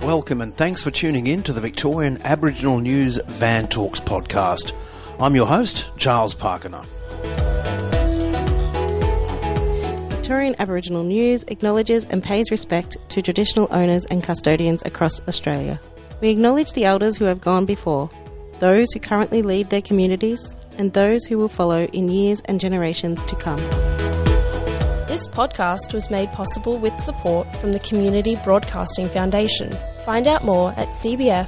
Welcome and thanks for tuning in to the Victorian Aboriginal News Van Talks podcast. I'm your host, Charles Pakana. Victorian Aboriginal News acknowledges and pays respect to traditional owners and custodians across Australia. We acknowledge the elders who have gone before, those who currently lead their communities, and those who will follow in years and generations to come. This podcast was made possible with support from the Community Broadcasting Foundation. Find out more at cbf.org.au.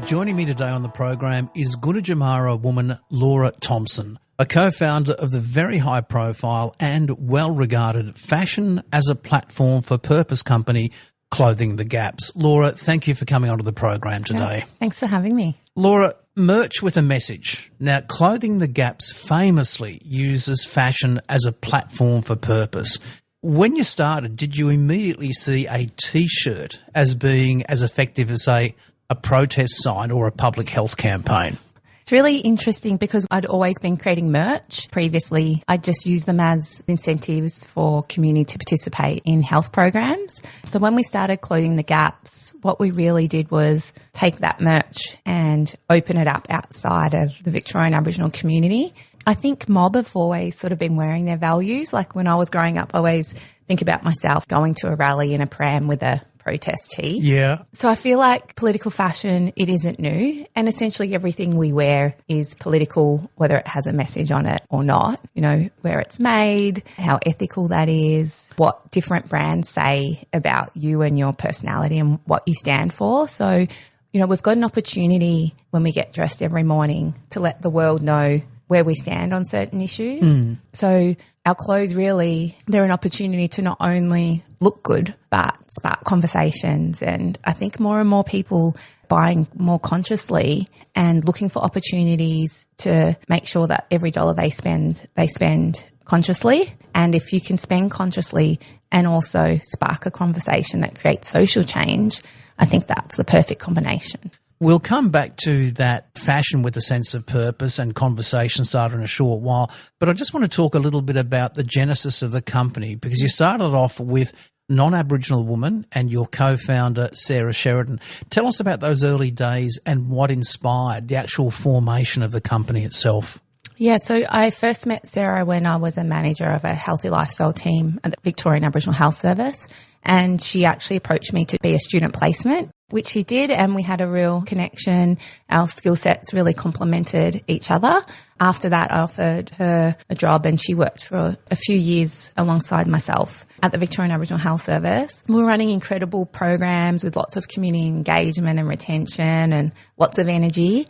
Joining me today on the program is Gunditjmara woman Laura Thompson, a co-founder of the very high-profile and well-regarded Fashion as a Platform for Purpose company, Clothing the Gaps. Laura, thank you for coming onto the program today. Thanks for having me. Laura, merch with a message. Now, Clothing the Gaps famously uses fashion as a platform for purpose. When you started, did you immediately see a T-shirt as being as effective as, say, a protest sign or a public health campaign? It's really interesting because I'd always been creating merch. Previously, I'd just used them as incentives for community to participate in health programs. So when we started Clothing the Gaps, what we really did was take that merch and open it up outside of the Victorian Aboriginal community. I think mob have always sort of been wearing their values. Like when I was growing up, I always think about myself going to a rally in a pram with a protest tee. Yeah. So I feel like political fashion, it isn't new. And essentially everything we wear is political, whether it has a message on it or not. You know, where it's made, how ethical that is, what different brands say about you and your personality and what you stand for. So, you know, we've got an opportunity when we get dressed every morning to let the world know where we stand on certain issues. So our clothes really, they're an opportunity to not only look good, but spark conversations. And I think more and more people buying more consciously and looking for opportunities to make sure that every dollar they spend consciously. And if you can spend consciously and also spark a conversation that creates social change, I think that's the perfect combination. We'll come back to that fashion with a sense of purpose and conversation started in a short while, but I just want to talk a little bit about the genesis of the company because you started off with non-Aboriginal woman and your co-founder, Sarah Sheridan. Tell us about those early days and what inspired the actual formation of the company itself. Yeah, so I first met Sarah when I was a manager of a healthy lifestyle team at the Victorian Aboriginal Health Service, and she actually approached me to be a student placement, which she did, and we had a real connection. Our skill sets really complemented each other. After that, I offered her a job and she worked for a few years alongside myself at the Victorian Aboriginal Health Service. We were running incredible programs with lots of community engagement and retention and lots of energy.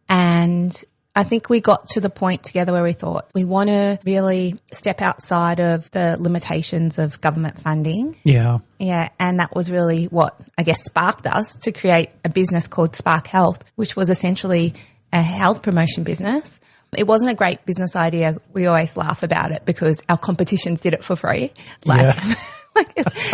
And I think we got to the point together where we thought we want to really step outside of the limitations of government funding. Yeah. Yeah, and that was really what, I guess, sparked us to create a business called Spark Health, which was essentially a health promotion business. It wasn't a great business idea. We always laugh about it because our competitions did it for free.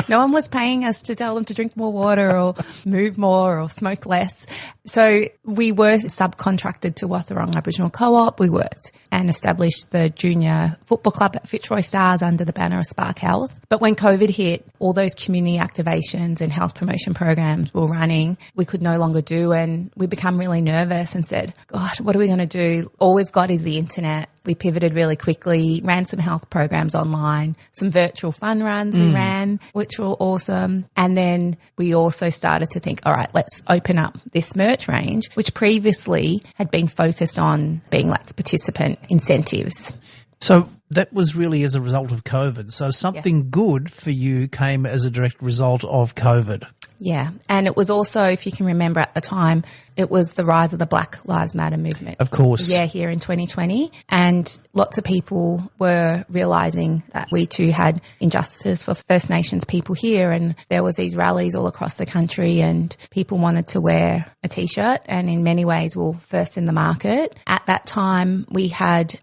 No one was paying us to tell them to drink more water or move more or smoke less. So we were subcontracted to Wathaurong Aboriginal Co-op. We worked and established the junior football club at Fitzroy Stars under the banner of Spark Health. But when COVID hit, all those community activations and health promotion programs were running, we could no longer do, and we became really nervous and said, God, what are we going to do? All we've got is the internet. We pivoted really quickly, ran some health programs online, some virtual fun runs we ran, which were awesome. And then we also started to think, all right, let's open up this merch range, which previously had been focused on being like participant incentives. So that was really as a result of COVID. So something good for you came as a direct result of COVID. Yeah. And it was also, if you can remember at the time, it was the rise of the Black Lives Matter movement. Of course. Yeah, here in 2020. And lots of people were realising that we too had injustices for First Nations people here. And there was these rallies all across the country and people wanted to wear a T-shirt. And in many ways, we were first in the market. At that time, we had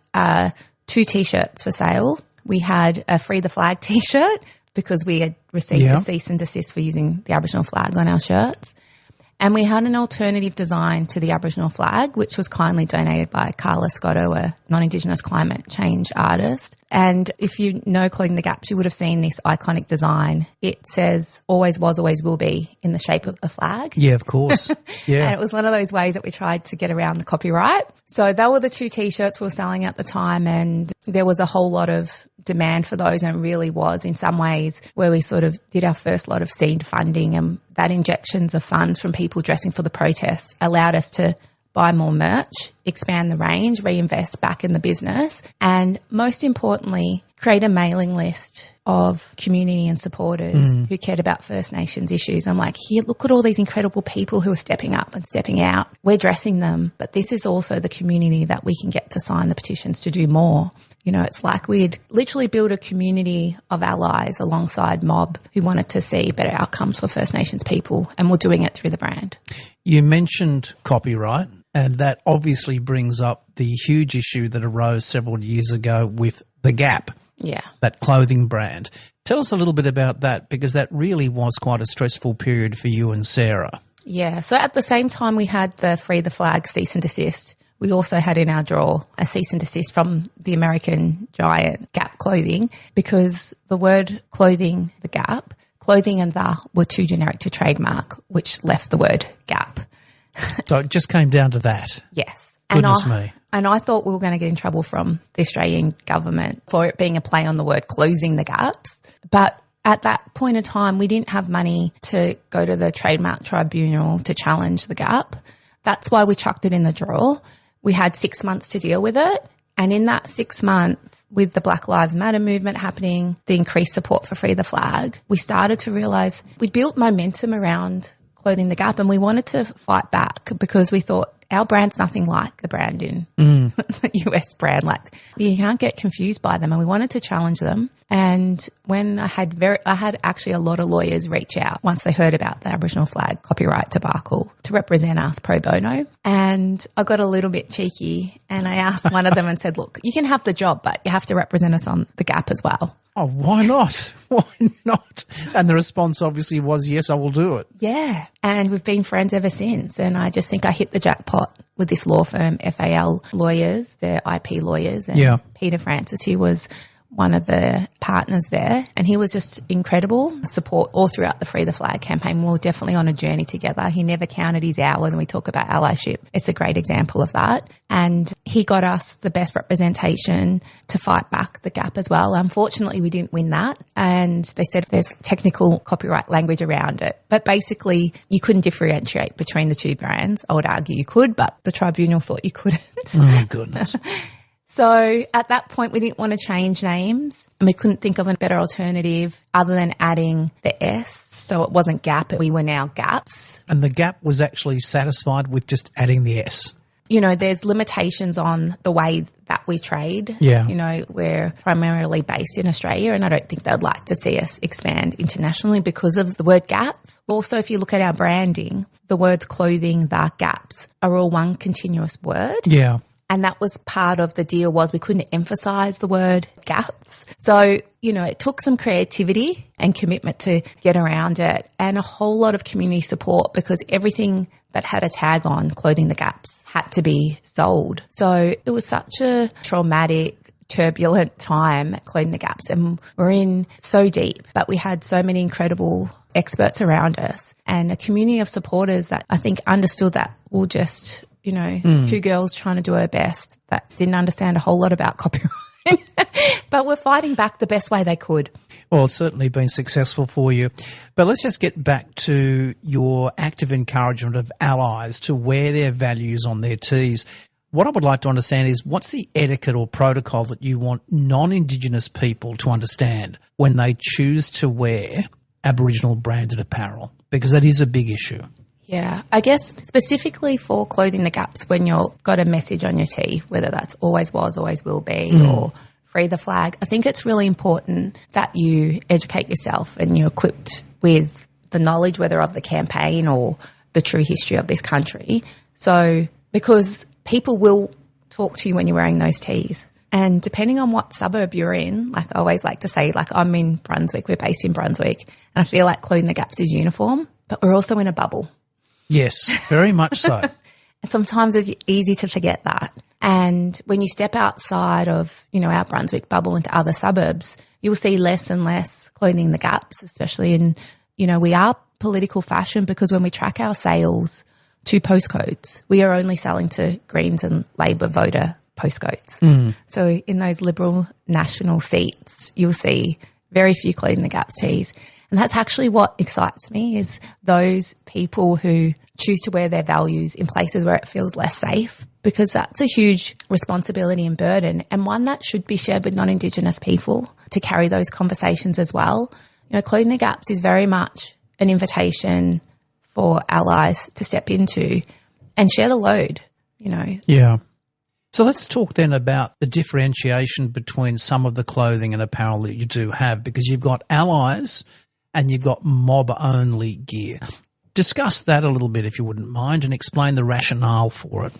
2 T-shirts for sale. We had a Free the Flag T-shirt because we had received a cease and desist for using the Aboriginal flag on our shirts. And we had an alternative design to the Aboriginal flag, which was kindly donated by Carla Scotto, a non-Indigenous climate change artist. And if you know Clothing the Gaps, you would have seen this iconic design. It says, always was, always will be, in the shape of the flag. Yeah, of course. Yeah. And it was one of those ways that we tried to get around the copyright. So they were the 2 T-shirts we were selling at the time, and there was a whole lot of demand for those, and it really was in some ways where we sort of did our first lot of seed funding, and that injections of funds from people dressing for the protests allowed us to buy more merch, expand the range, reinvest back in the business, and most importantly, create a mailing list of community and supporters who cared about First Nations issues. I'm like, here, look at all these incredible people who are stepping up and stepping out. We're dressing them, but this is also the community that we can get to sign the petitions to do more. You know, it's like we'd literally build a community of allies alongside mob who wanted to see better outcomes for First Nations people, and we're doing it through the brand. You mentioned copyright, and that obviously brings up the huge issue that arose several years ago with The Gap. Yeah. That clothing brand. Tell us a little bit about that, because that really was quite a stressful period for you and Sarah. Yeah. So at the same time we had the Free the Flag cease and desist, we also had in our drawer a cease and desist from the American giant Gap Clothing, because the word clothing, the Gap, clothing and the were too generic to trademark, which left the word Gap. So it just came down to that. Yes. Goodness me. And I thought we were going to get in trouble from the Australian government for it being a play on the word closing the gaps. But at that point in time, we didn't have money to go to the trademark tribunal to challenge the Gap. That's why we chucked it in the drawer. We had 6 months to deal with it. And in that 6 months, with the Black Lives Matter movement happening, the increased support for Free the Flag, we started to realise we'd built momentum around Clothing the Gap, and we wanted to fight back because we thought our brand's nothing like the brand in the US brand. Like, you can't get confused by them, and we wanted to challenge them. And when I had actually a lot of lawyers reach out once they heard about the Aboriginal flag copyright debacle to represent us pro bono. And I got a little bit cheeky, and I asked one of them and said, look, you can have the job, but you have to represent us on the Gap as well. Oh, why not? Why not? And the response obviously was, yes, I will do it. Yeah. And we've been friends ever since. And I just think I hit the jackpot with this law firm, FAL Lawyers, they're IP lawyers. And Peter Francis, he was one of the partners there, and he was just incredible support all throughout the Free the Flag campaign. We were definitely on a journey together. He never counted his hours, and we talk about allyship. It's a great example of that. And he got us the best representation to fight back the Gap as well. Unfortunately, we didn't win that, and they said there's technical copyright language around it. But basically, you couldn't differentiate between the two brands. I would argue you could, but the tribunal thought you couldn't. Oh, goodness. So at that point, we didn't want to change names, and we couldn't think of a better alternative other than adding the S. So it wasn't Gap, we were now Gaps. And the Gap was actually satisfied with just adding the S. You know, there's limitations on the way that we trade. Yeah. You know, we're primarily based in Australia, and I don't think they'd like to see us expand internationally because of the word Gap. Also, if you look at our branding, the words clothing, the Gaps are all one continuous word. Yeah. And that was part of the deal, was we couldn't emphasize the word gaps. So, you know, it took some creativity and commitment to get around it, and a whole lot of community support, because everything that had a tag on Clothing the Gaps had to be sold. So it was such a traumatic, turbulent time at Clothing the Gaps, and we're in so deep, but we had so many incredible experts around us and a community of supporters that I think understood that we'll just... You know, two girls trying to do our best that didn't understand a whole lot about copyright, but we're fighting back the best way they could. Well, it's certainly been successful for you. But let's just get back to your active encouragement of allies to wear their values on their tees. What I would like to understand is, what's the etiquette or protocol that you want non-Indigenous people to understand when they choose to wear Aboriginal branded apparel? Because that is a big issue. Yeah, I guess specifically for Clothing the Gaps, when you've got a message on your tee, whether that's always was, always will be, or Free the Flag, I think it's really important that you educate yourself and you're equipped with the knowledge, whether of the campaign or the true history of this country. So, because people will talk to you when you're wearing those tees. And depending on what suburb you're in, like I always like to say, like I'm in Brunswick, we're based in Brunswick, and I feel like Clothing the Gaps is uniform, but we're also in a bubble. Yes, very much so. And sometimes it's easy to forget that. And when you step outside of, our Brunswick bubble into other suburbs, you will see less and less clothing the gaps, especially in, we are political fashion because when we track our sales to postcodes, we are only selling to Greens and Labor voter postcodes. So in those Liberal national seats, you'll see very few clothing the gaps tees. And that's actually what excites me is those people who choose to wear their values in places where it feels less safe, because that's a huge responsibility and burden, and one that should be shared with non-Indigenous people to carry those conversations as well. Clothing the gaps is very much an invitation for allies to step into and share the load, Yeah. So let's talk then about the differentiation between some of the clothing and apparel that you do have, because you've got allies and you've got mob-only gear. Discuss that a little bit, if you wouldn't mind, and explain the rationale for it.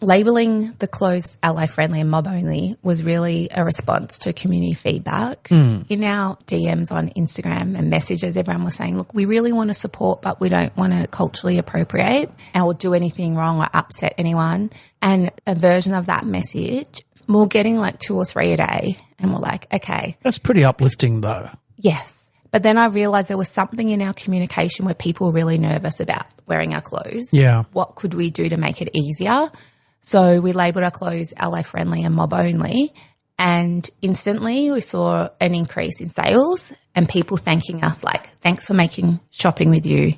Labelling the clothes ally-friendly and mob-only was really a response to community feedback. In our DMs on Instagram and messages, everyone was saying, look, we really want to support, but we don't want to culturally appropriate or do anything wrong or upset anyone. And a version of that message, we're getting like 2 or 3 a day, and we're like, okay. That's pretty uplifting though. Yes. But then I realised there was something in our communication where people were really nervous about wearing our clothes. Yeah. What could we do to make it easier? So we labelled our clothes ally-friendly and mob-only, and instantly we saw an increase in sales and people thanking us like, thanks for making shopping with you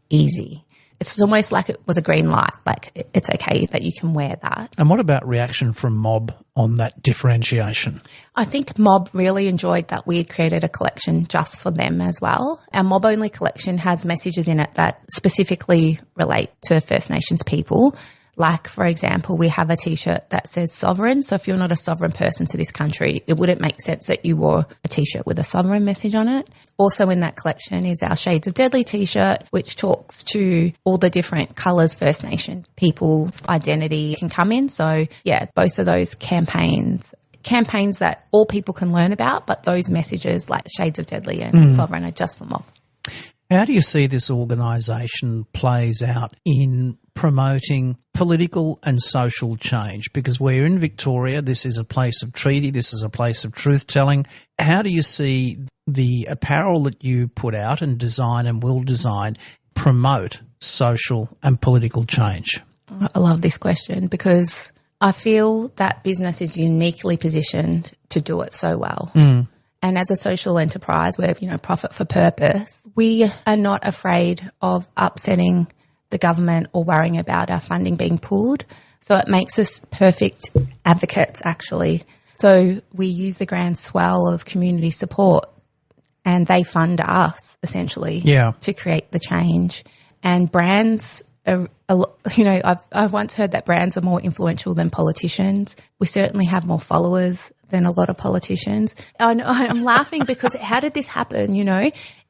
easy. It's almost like it was a green light, like it's okay that you can wear that. And what about reaction from mob on that differentiation? I think mob really enjoyed that we had created a collection just for them as well. Our mob-only collection has messages in it that specifically relate to First Nations people. Like, for example, we have a T-shirt that says sovereign. So if you're not a sovereign person to this country, it wouldn't make sense that you wore a T-shirt with a sovereign message on it. Also in that collection is our Shades of Deadly T-shirt, which talks to all the different colours First Nation people's identity can come in. So, yeah, both of those campaigns that all people can learn about, but those messages like Shades of Deadly and sovereign are just for mob. How do you see this organisation plays out in promoting political and social change? Because we're in Victoria, this is a place of treaty, this is a place of truth-telling. How do you see the apparel that you put out and design and will design promote social and political change? I love this question because I feel that business is uniquely positioned to do it so well. And as a social enterprise, we're, profit for purpose, we are not afraid of upsetting the government or worrying about our funding being pulled. So it makes us perfect advocates, actually. So we use the grand swell of community support and they fund us, essentially, to create the change. And brands are, I've once heard that brands are more influential than politicians. We certainly have more followers than a lot of politicians. I'm laughing because how did this happen?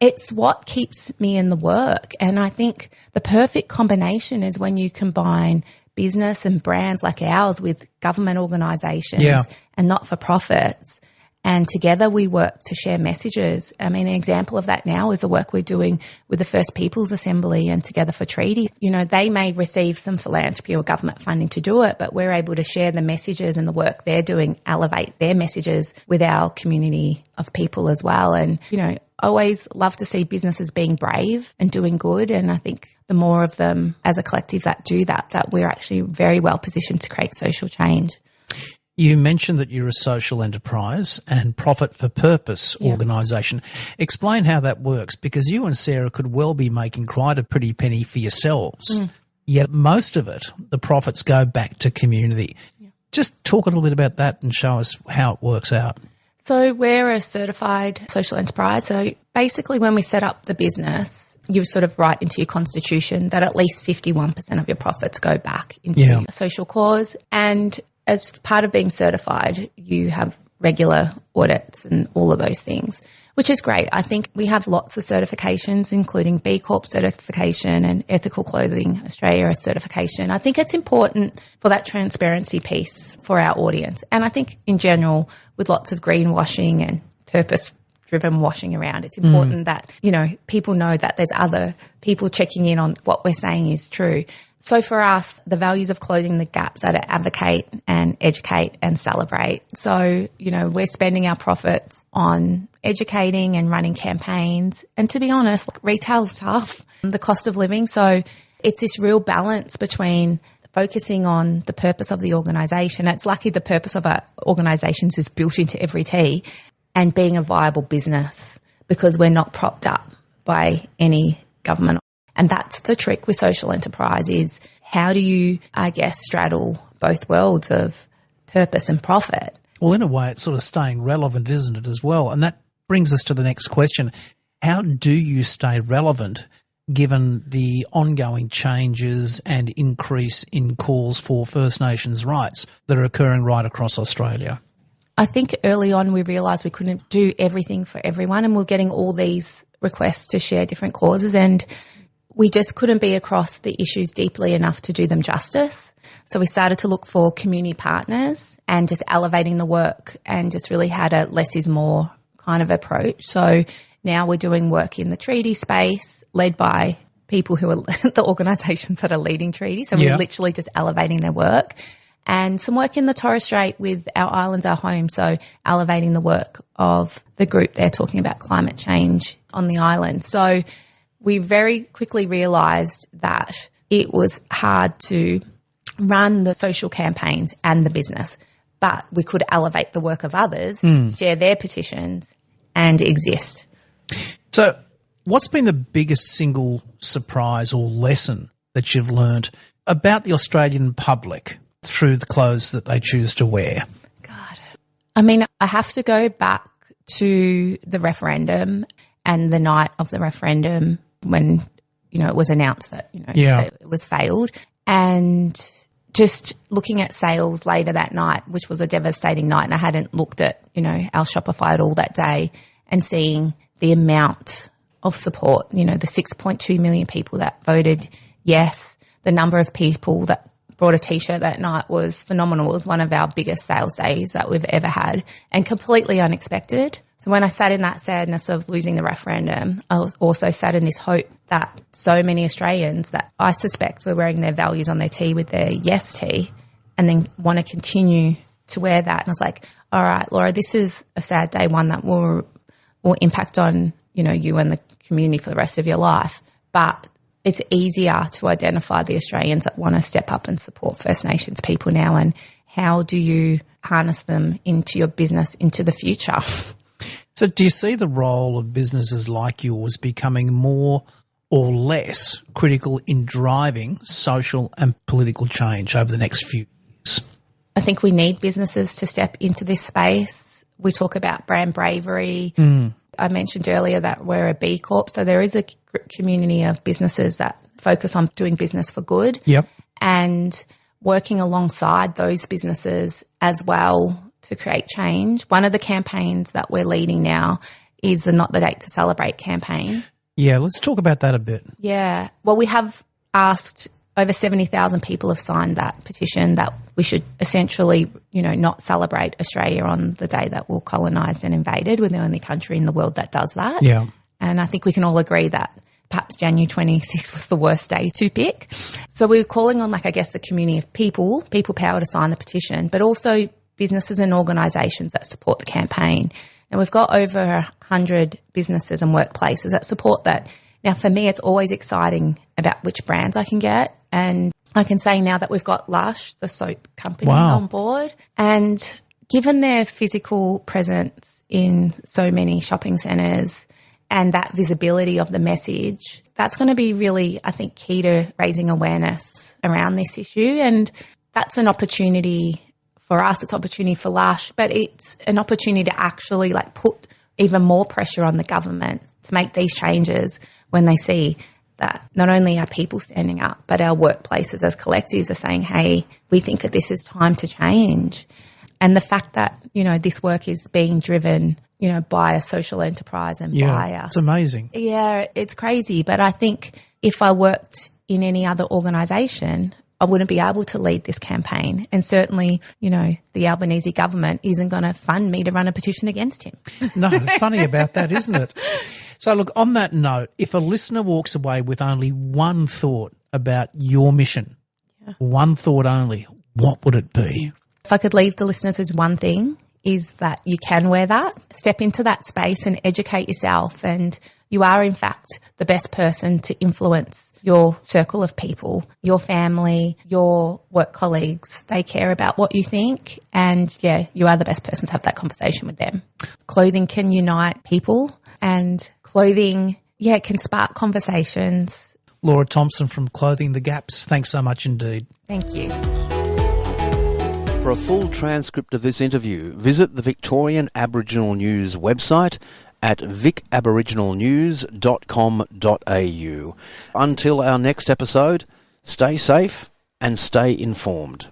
It's what keeps me in the work. And I think the perfect combination is when you combine business and brands like ours with government organisations and not-for-profits. And together we work to share messages. I mean, an example of that now is the work we're doing with the First Peoples Assembly and Together for Treaty. They may receive some philanthropy or government funding to do it, but we're able to share the messages and the work they're doing, elevate their messages with our community of people as well. And, I always love to see businesses being brave and doing good. And I think the more of them as a collective that do that we're actually very well positioned to create social change. You mentioned that you're a social enterprise and profit for purpose organisation. Explain how that works, because you and Sarah could well be making quite a pretty penny for yourselves, yet most of it, the profits go back to community. Just talk a little bit about that and show us how it works out. So we're a certified social enterprise. So basically when we set up the business, you sort of write into your constitution that at least 51% of your profits go back into a social cause. And as part of being certified, you have regular audits and all of those things, which is great. I think we have lots of certifications, including B Corp certification and Ethical Clothing Australia certification. I think it's important for that transparency piece for our audience. And I think in general, with lots of greenwashing and purpose driven washing around. It's important that, people know that there's other people checking in on what we're saying is true. So for us, the values of closing the gaps are to advocate and educate and celebrate. So, we're spending our profits on educating and running campaigns. And to be honest, retail's tough, the cost of living. So it's this real balance between focusing on the purpose of the organisation. It's lucky the purpose of our organisations is built into every tea, and being a viable business because we're not propped up by any government. And that's the trick with social enterprise is how do you, straddle both worlds of purpose and profit? Well, in a way, it's sort of staying relevant, isn't it, as well? And that brings us to the next question. How do you stay relevant given the ongoing changes and increase in calls for First Nations rights that are occurring right across Australia? I think early on we realised we couldn't do everything for everyone, and we're getting all these requests to share different causes, and we just couldn't be across the issues deeply enough to do them justice. So we started to look for community partners and just elevating the work and just really had a less is more kind of approach. So now we're doing work in the treaty space led by people who are the organisations that are leading treaties. So we're literally just elevating their work. And some work in the Torres Strait with Our Islands, Our Home, so elevating the work of the group there talking about climate change on the island. So we very quickly realised that it was hard to run the social campaigns and the business, but we could elevate the work of others, share their petitions and exist. So what's been the biggest single surprise or lesson that you've learned about the Australian public through the clothes that they choose to wear? God, I mean, I have to go back to the referendum and the night of the referendum when, it was announced that, it was failed, and just looking at sales later that night, which was a devastating night, and I hadn't looked at, our Shopify at all that day, and seeing the amount of support, the 6.2 million people that voted yes, the number of people that brought a T-shirt that night was phenomenal. It was one of our biggest sales days that we've ever had and completely unexpected. So when I sat in that sadness of losing the referendum, I was also sat in this hope that so many Australians that I suspect were wearing their values on their tee with their yes tee and then want to continue to wear that. And I was like, all right, Laura, this is a sad day, one that will impact on, you and the community for the rest of your life. But it's easier to identify the Australians that want to step up and support First Nations people now, and how do you harness them into your business into the future? So do you see the role of businesses like yours becoming more or less critical in driving social and political change over the next few years? I think we need businesses to step into this space. We talk about brand bravery. I mentioned earlier that we're a B Corp, so there is a community of businesses that focus on doing business for good. Yep. And working alongside those businesses as well to create change. One of the campaigns that we're leading now is the Not the Date to Celebrate campaign. Yeah, let's talk about that a bit. Yeah. Well, we have asked, over 70,000 people have signed that petition that we should essentially, not celebrate Australia on the day that we're colonised and invaded. We're the only country in the world that does that. Yeah. And I think we can all agree that perhaps January 26 was the worst day to pick. So we're calling on, the community of people power to sign the petition, but also businesses and organisations that support the campaign. And we've got over 100 businesses and workplaces that support that. Now, for me, it's always exciting about which brands I can get. And I can say now that we've got Lush, the soap company, on board. And given their physical presence in so many shopping centres and that visibility of the message, that's going to be really, I think, key to raising awareness around this issue. And that's an opportunity for us. It's an opportunity for Lush, but it's an opportunity to actually put even more pressure on the government to make these changes when they see that not only are people standing up, but our workplaces as collectives are saying, hey, we think that this is time to change. And the fact that, this work is being driven, by a social enterprise and by us. It's amazing. Yeah, it's crazy. But I think if I worked in any other organisation, I wouldn't be able to lead this campaign. And certainly, you know, the Albanese government isn't going to fund me to run a petition against him. No, funny about that, isn't it? So look, on that note, if a listener walks away with only one thought about your mission, one thought only, what would it be? If I could leave the listeners with one thing, is that you can wear that. Step into that space and educate yourself, and you are, in fact, the best person to influence your circle of people, your family, your work colleagues. They care about what you think, and, you are the best person to have that conversation with them. Clothing can unite people, and clothing, can spark conversations. Laura Thompson from Clothing the Gaps, thanks so much indeed. Thank you. For a full transcript of this interview, visit the Victorian Aboriginal News website at vicaboriginalnews.com.au. Until our next episode, stay safe and stay informed.